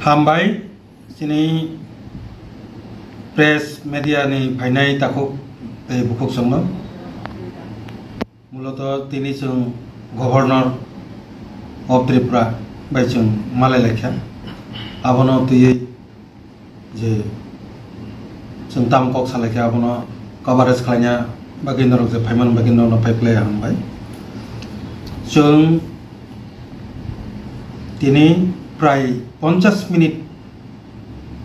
हामबाय दिनै प्रेस मेडियानि फायनाय ताखुक बुकुक संनो मूलत दिनै जों गवर्नर अफ त्रिपुरा बाय जों मालाय लायखा आबनो तुयै जे जों तामकक सालायखा आबनो कभारेज खालायना बागिनर जे फायमान बागिनर फायप्लाय हामबाय जों दिनै प्राय 50 minute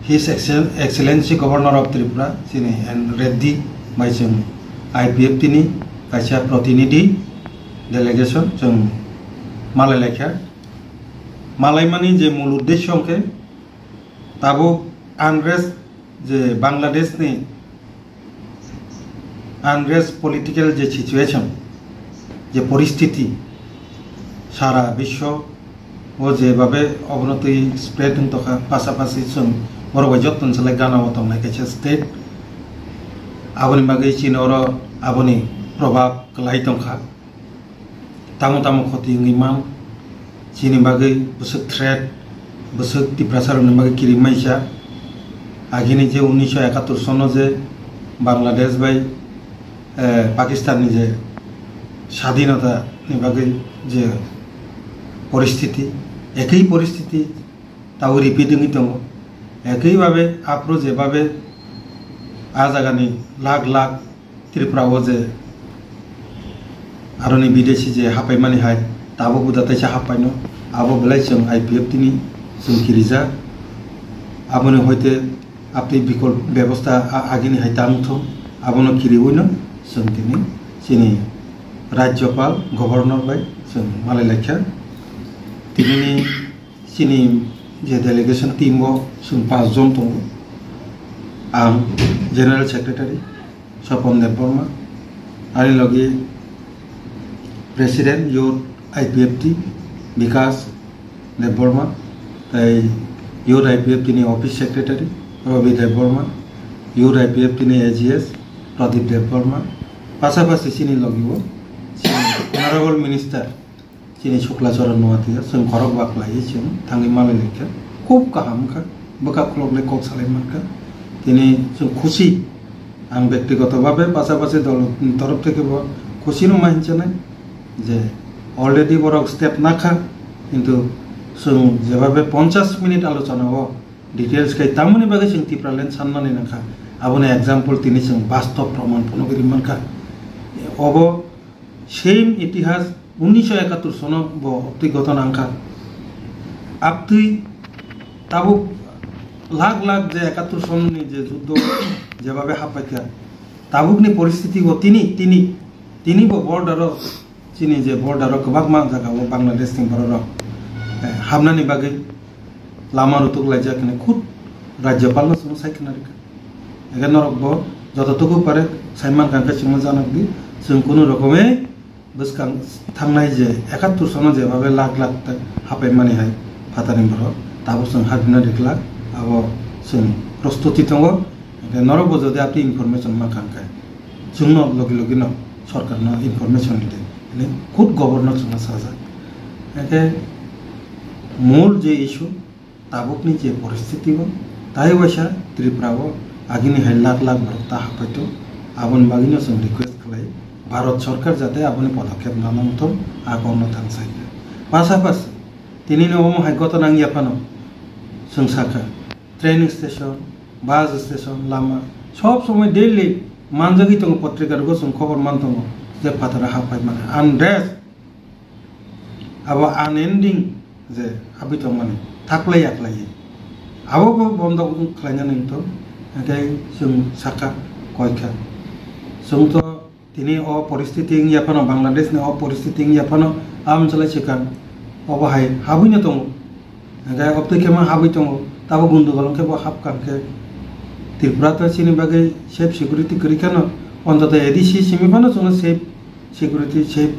His Excellency Governor of Tripura sini and Reddy by जों IPF तिनी कायसा प्रतिनिधि delegation जों मालाय लायखा मालाय मानी जे मूल उद्देश्य के ताबो अनरेस्ट जे बांग्लादेश ने अनरेस्ट पॉलिटिकल जे सिचुएशन जे परिस्थिति सारा विश्व वो जे बाबे अवनति स्प्रेड हों तका पासापासी जों बरबाय जतन सालाय गाना वतन नायखायसा स्टेट आबनि बागै चिनर आबनि प्रभाव कलाई तंखा तामो तामो खति इमान चिनि बागै बुसुक थ्रेट बुसुक तिप्रासारनि बागै किरि माइसा आगिनि जे 1971 सनो जे बांग्लादेश बाय पाकिस्ताननि जे स्वाधीनता नि बागै जे परिस्थिति एकै परिस्थिति ताव रिपिटिंग दङ एकै भाबे आप्रो जे भाबे आ जागानि लाख लाख त्रिपुराव जे आरोनि विदेशी जे हापायमानि हाय ताबो बुदातायसा हापायनो आबो बेलाय जों आईपीएफ तिनि जों किरिजा आबनो होयते आपनि विकल्प व्यवस्था आगिनि हाय तांथो आबनो किरिवनो जों तिनि सिनि राज्यपाल गवर्नर बाय जों मालाय लायखा तिनि सिनि जे डेलीगेशन टीम वो जों 5 जन दङ आं जनरल सेक्रेटारि स्वपन देबबर्मा आरो लगे president youth IPFT Vikas Debbarma ताई यूथ आईपीएफटी नि office secretary Ravi Debbarma youth IPFT नि एजीएस प्रदीप देबबर्मा पासापासि सिनि लगे वो ऑनरेबल मिनिस्टर चिनी शुक्ला चरण नुवातिया जों खरक बाख्लायो जों थांनि मालाय लेखा खूब गाहामखा बका खुलबले कक सालायमानखा दिनै जों खुशी आं व्यक्तिगतभावे पासापासि दल तरफ থেকে खुशी नो मानजानाय जे अलरेडी बरक स्टेप नाखा किन्तु जों जेभाबे 50 मिनिट आलोचना हो डिटेल्स खाय तामनि बागै जों तिप्रालेन साननानै नाखा आबोने एग्जांपल तिनि जों वास्तव प्रमाण फनगिरि मानखा अब सेम इतिहास 1971 सनो बो अप्ति घटना आंखा आपति ताबो लाख लाख जे 71 सननि जे युद्ध जेभाबे हापायखा ताबुकनि परिस्थिति हो तिनि बो बॉर्डर चिनि जे बॉर्डर गोबां मा जागा वो बांग्लादेश नि बॉर्डर हाबनानि बागै लामा रुतुक लायजाखने खुद राज्यपाल न सुनो सायखनारिखा एगानरक बो जतटुकु पारे साइमान कांका सिंह जानकदि जों कुनु रकमे बसकां थांनाय जे 71 सनो जेभाबे लाख लाख हापाय माने हाय फातानि बर ताबो जों हाबिना देखला आबो जों प्रस्तुति दङ नरबो जदि आपनि इनफरमेशन मा कांका जोंनो लगे लगे न सरकारनो इनफरमेशन दिदे ने खुद गवर्नर जों साजा एके मूल जे इशू ताबुकनि जे परिस्थिति हो ताय वैसा त्रिपुराव आगिनि हाय लाख लाख भरता हापायतो आबन बागिनो जों रिक्वेस्ट खालाय भारत सरकार जाते अपनी पदक्षेप नानांथम आगमन थांसाय पासापासि तिनि नम हायगत नांगियाफानो जों साखा ट्रेनिंग स्टेशन बास स्टेशन लामा सब समय डेली मानजागि दङ पत्रिकारखौ जों खबर मान दङ जे फातारा हापाय माने आनरेस्ट अब आनएन्डिं जे हाबिथ माने थाख्लाय आख्लाय आबो बन्द खालायनानै तो एके जों साखा कयखा जों तो तिनी ओ परिस्थिति याफानो बांग्लादेश ने ओ परिस्थिति याफानो आम चलाय सिकान अबहाय हाबिनो दङ गाय अप्तिकेमा हाबि दङ ताबो गुन्दुगलम के बो हाब कांके त्रिपुरा त सिनि बागै सेफ सिक्युरिटी करिखानो अन्तत एडीसी सिमिफानो जों सेफ सिक्युरिटी सेफ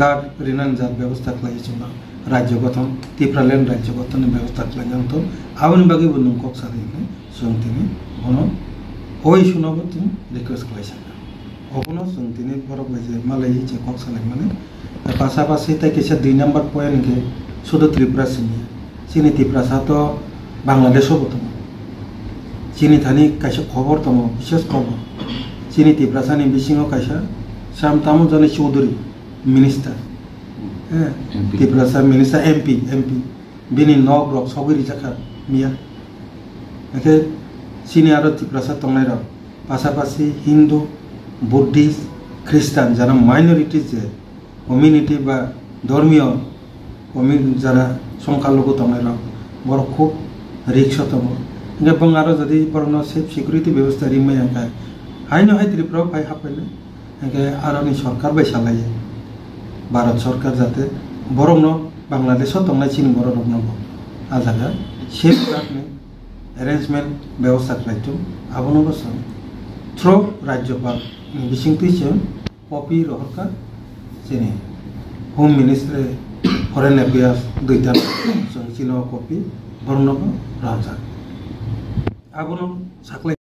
गार्ड रिनान जात व्यवस्था खालाय जों राज्य गठन त्रिपुरालेन राज्य गठन व्यवस्था खालाय जों तो आबनि बागै बुनु कक सारिने जों तिनि बनो ओइ सुनाबो तिन रिक्वेस्ट खालाय अबनो जों दिनै बरक बायजे मालाय जे कक सालाय माने पासापासि ताय केसा 2 नम्बर पॉइंट के सुदो त्रिपुरा सिनि त्रिपुरा सातो बांग्लादेशआवबो दङ चीनी थानी कायसा खबर दङ बिसेस खबर चीनी तिप्रासानि बिसिङाव कायसा शामतामुजनी Chowdhury minister Tiprasa minister MP बिनि नग रक सगरी जाखा मिया एखे चीनी आरो तिप्रासा तंनाय रक पासापासि हिंदू बुद्धिस्ट ख्रिस्टान जारा माइनरिटी जे कम्युनिटी बा धर्मीय कम्युनिटी जारा संख्यालघु तंनाय रक बर खूब रिक्स दङ गोबां आरो जदि बरनो सेफ सिकिउरिटी व्यवस्था रिमाय आंका हायनो हाय त्रिपुरा फाय हापैनो एखे आरोनि सरकार बायसालायो भारत सरकार जाते बरनो बांग्लादेशआव तंनाय चीन बरनो आ जागा सेफ गार्डनि एरेंजमेंट व्यवस्था खालायतो आबनो बसं थ्रो राज्यपाल बिसिंतिसिम कपि रहरका जेने होम मिनिस्ट्री फरेन अफेयार्स दुइटा जों चीनाव कपि बरनो राजा आबनो साख्लाय